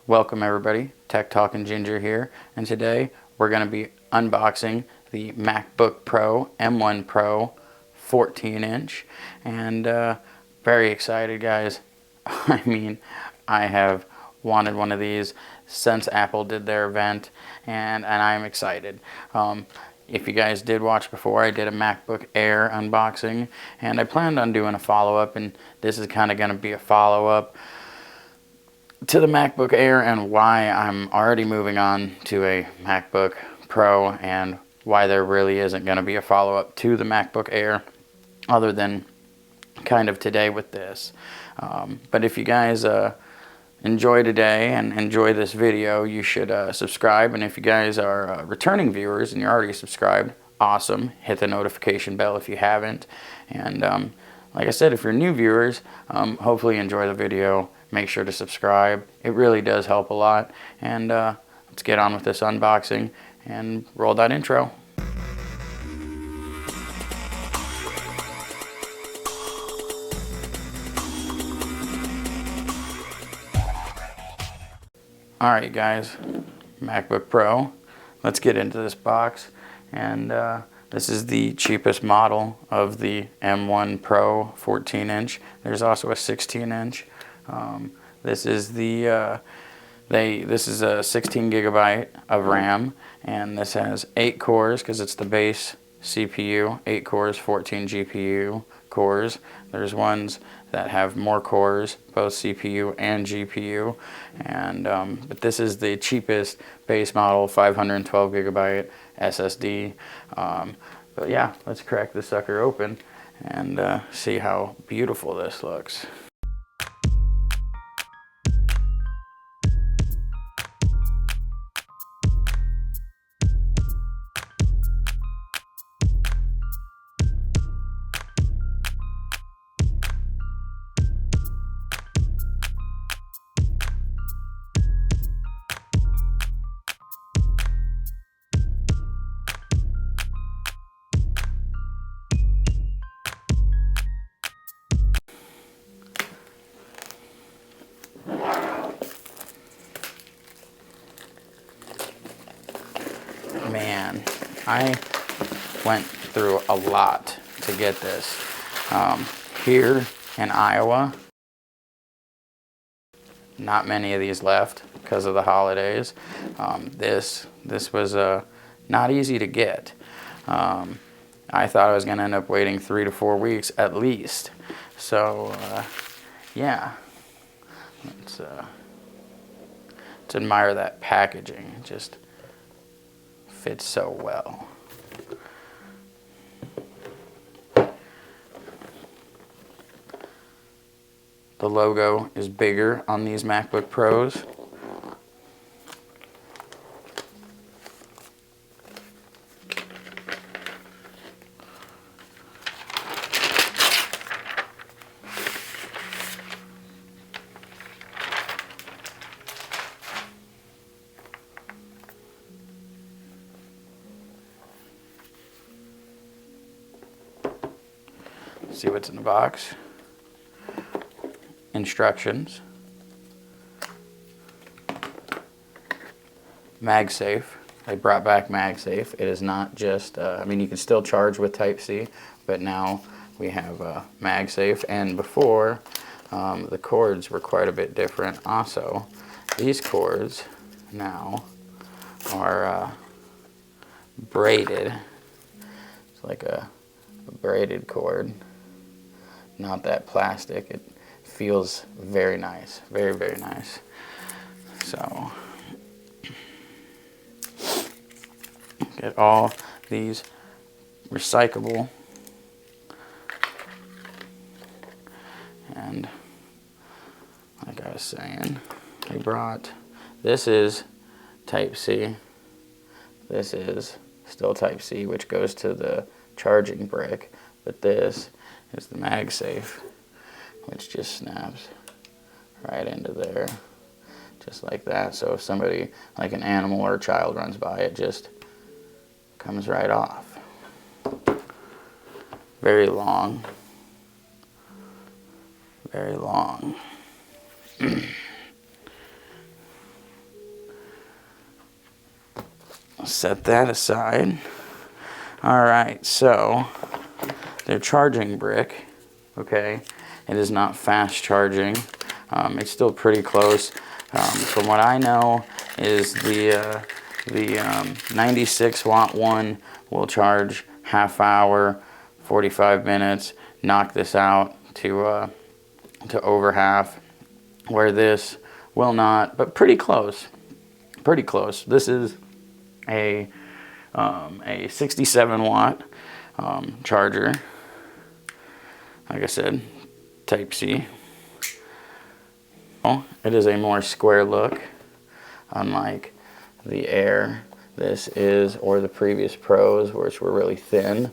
Welcome everybody, Techtalkinginger here, and today we're going to be unboxing the MacBook Pro M1 Pro 14-inch, and very excited, guys. I mean, I have wanted one of these since Apple did their event, and I'm excited. If you guys did watch before, I did a MacBook Air unboxing, and I planned on doing a follow-up, and this is kind of going to be a follow-up to the MacBook Air and why I'm already moving on to a MacBook Pro, and why there really isn't going to be a follow-up to the MacBook Air other than kind of today with this. But if you guys enjoy today and enjoy this video, you should subscribe, and if you guys are returning viewers and you're already subscribed, awesome. Hit the notification bell if you haven't, and like I said, if you're new viewers, hopefully enjoy the video. Make sure to subscribe. It really does help a lot. And let's get on with this unboxing and roll that intro. Alright guys, MacBook Pro. Let's get into this box. And this is the cheapest model of the M1 Pro 14-inch. There's also a 16-inch. This is the this is a 16 gigabyte of RAM, and this has 8 cores because it's the base CPU. 8 cores, 14 GPU cores. There's ones that have more cores, both CPU and GPU, and but this is the cheapest base model, 512 gigabyte SSD. But yeah, let's crack this sucker open and see how beautiful this looks. Man, I went through a lot to get this. Here in Iowa, not many of these left because of the holidays. This was not easy to get. I thought I was going to end up waiting 3 to 4 weeks at least. So yeah, let's admire that packaging. It just fits so well. The logo is bigger on these MacBook Pros. See what's in the box. Instructions. MagSafe. They brought back MagSafe. It is not just, I mean, you can still charge with Type-C, but now we have MagSafe. And before, the cords were quite a bit different. Also, these cords now are braided. It's like a braided cord. Not that plastic. It feels very nice, very, very nice. So get all these recyclable, and like I was saying, they brought, this is Type-C, this is still Type-C, which goes to the charging brick, but this is the MagSafe, which just snaps right into there, just like that. So if somebody, like an animal or a child, runs by, it just comes right off. Very long. Very long. set that aside. All right, so their charging brick, okay, it is not fast charging. It's still pretty close. From what I know is the 96 watt one will charge half hour, 45 minutes, knock this out to over half, where this will not, but pretty close. Pretty close. This is a 67 watt charger. Like I said, Type C. It is a more square look, unlike the Air. This is, or the previous Pros, which were really thin.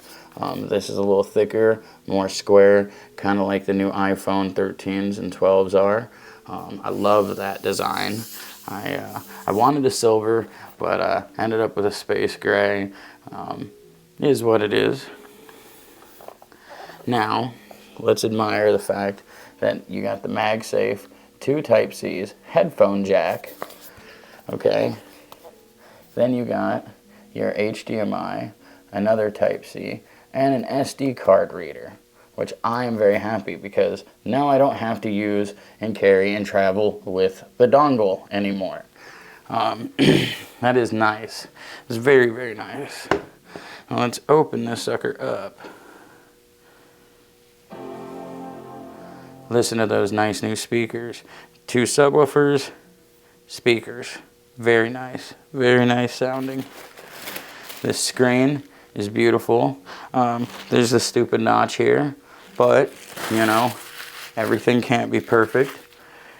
This is a little thicker, more square, kind of like the new iPhone 13s and 12s are. I love that design. I wanted a silver, but ended up with a space gray. Is what it is. Now, let's admire the fact that you got the MagSafe, 2 Type-Cs, headphone jack, okay? Then you got your HDMI, another Type-C, and an SD card reader, which I am very happy because now I don't have to use and carry and travel with the dongle anymore. That is nice. It's very, very nice. Now let's open this sucker up. Listen to those nice new speakers. 2 subwoofers, speakers. Very nice sounding. This screen is beautiful. There's a stupid notch here, but you know, everything can't be perfect.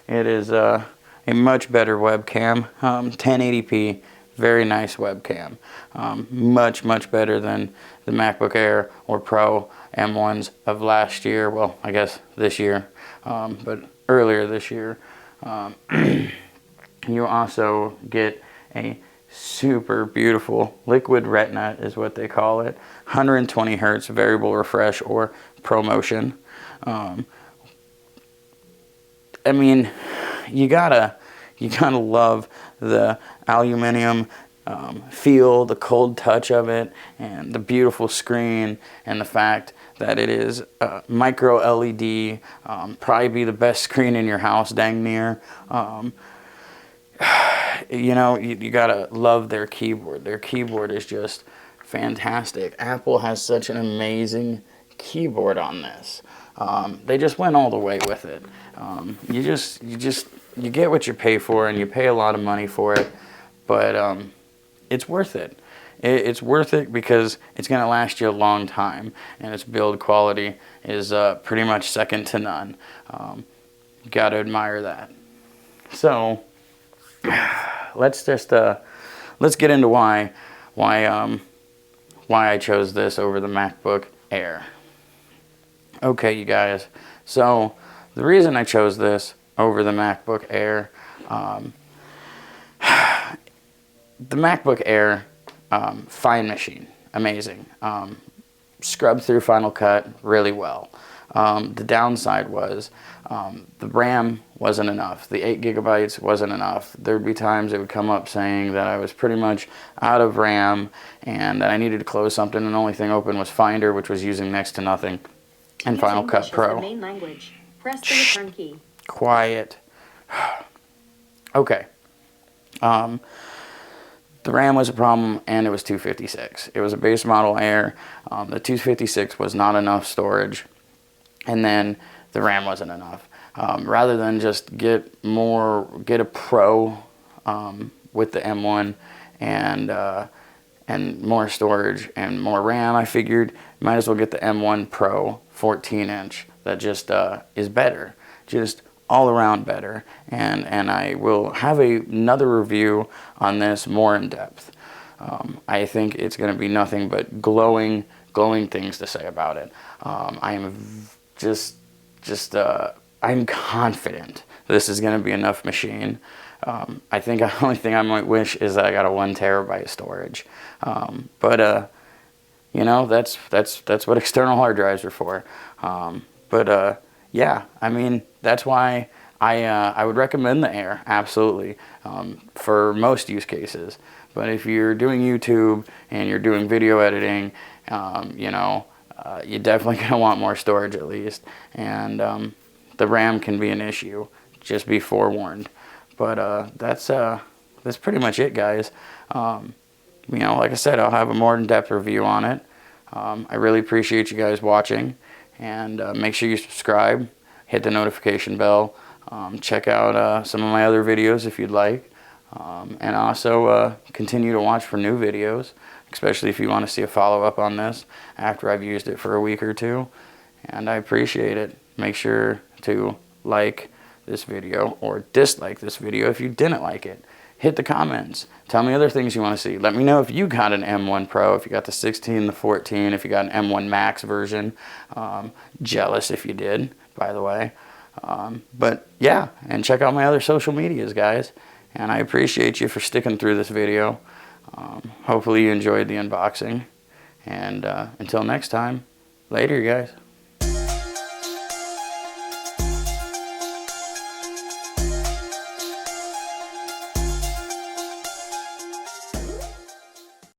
It is a much better webcam. 1080p, very nice webcam. Much better than the MacBook Air or Pro M1s of last year. Well, I guess this year, but earlier this year. You also get a super beautiful liquid retina is what they call it. 120 hertz variable refresh or ProMotion. I mean, you gotta love the aluminum feel, the cold touch of it, and the beautiful screen, and the fact that it is micro LED, probably be the best screen in your house, dang near. You know, you gotta love their keyboard. Their keyboard is just fantastic. Apple has such an amazing keyboard on this. They just went all the way with it. You get what you pay for, and you pay a lot of money for it, but it's worth it. It's worth it because it's going to last you a long time, and its build quality is pretty much second to none. You got to admire that. So let's get into why I chose this over the MacBook Air. Okay, you guys. So the reason I chose this over the MacBook Air, the MacBook Air, fine machine, amazing. Scrubbed through Final Cut really well. The downside was the RAM wasn't enough. The 8 gigabytes wasn't enough. There'd be times it would come up saying that I was pretty much out of RAM and that I needed to close something, and the only thing open was Finder, which was using next to nothing, and Final Cut Pro. Main language. Press the return key. Quiet. Okay. The RAM was a problem, and it was 256. It was a base model Air. The 256 was not enough storage, and then the RAM wasn't enough. Rather than just get a Pro with the M1 and more storage and more RAM, I figured might as well get the M1 Pro 14-inch. That just is better, just all around better. And I will have another review on this more in depth. I think it's going to be nothing but glowing things to say about it. I am I'm confident this is going to be enough machine. I think the only thing I might wish is that I got a 1 terabyte storage. But you know, that's what external hard drives are for. Yeah, I mean, that's why I would recommend the Air, absolutely, for most use cases. But if you're doing YouTube and you're doing video editing, you're definitely going to want more storage at least. And the RAM can be an issue. Just be forewarned. But that's pretty much it, guys. Like I said, I'll have a more in-depth review on it. I really appreciate you guys watching. And make sure you subscribe, hit the notification bell. Check out some of my other videos if you'd like. And also continue to watch for new videos, especially if you want to see a follow-up on this after I've used it for a week or two. And I appreciate it. Make sure to like this video or dislike this video if you didn't like it. Hit the comments. Tell me other things you want to see. Let me know if you got an M1 Pro, if you got the 16, the 14, if you got an M1 Max version. Jealous if you did, by the way. But yeah, and check out my other social medias, guys. And I appreciate you for sticking through this video. Hopefully you enjoyed the unboxing. And until next time, later, you guys.